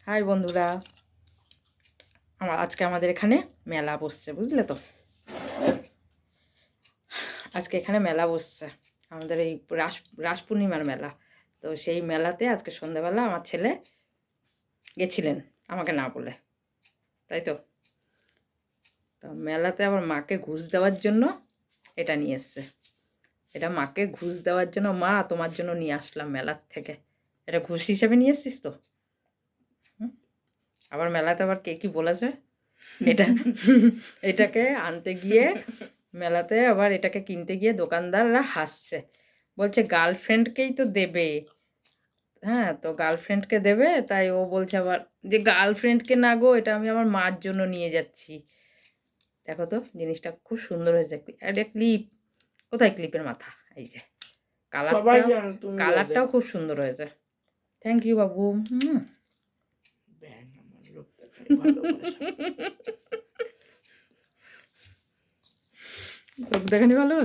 High বন্ধুরা, আজকে আমাদের এখানে মেলা বসছে, বুঝলে তো। আজকে এখানে মেলা বসছে আমাদের এই রাস পূর্ণিমার মেলা। তো সেই মেলাতে আজকে সন্ধ্যাবেলা আমার ছেলে গেছিলেন আমাকে না বলে, তাই তো। তো মেলাতে আবার মাকে ঘুষ দেওয়ার জন্য এটা নিয়ে এসছে। এটা মাকে ঘুষ দেওয়ার জন্য, মা তোমার জন্য নিয়ে আসলাম মেলার থেকে। এটা ঘুষ হিসেবে নিয়ে এসছিস তো। আবার মেলাতে আবার কে কি বলেছে, এটা এটাকে আনতে গিয়ে মেলাতে আবার এটাকে কিনতে গিয়ে দোকানদাররা হাসছে, বলছে গার্লফ্রেন্ডকেই তো দেবে। হ্যাঁ, তো গার্লফ্রেন্ডকে দেবে, তাই ও বলছে আবার যে গার্লফ্রেন্ডকে না গো, এটা আমি আমার মার জন্য নিয়ে যাচ্ছি। দেখো তো, জিনিসটা খুব সুন্দর হয়েছে। একটা ক্লিপ, কোথায় ক্লিপের মাথা, এই যে কালারটাও খুব সুন্দর হয়েছে। থ্যাংক ইউ বাবু। লোক দেখানি ভালো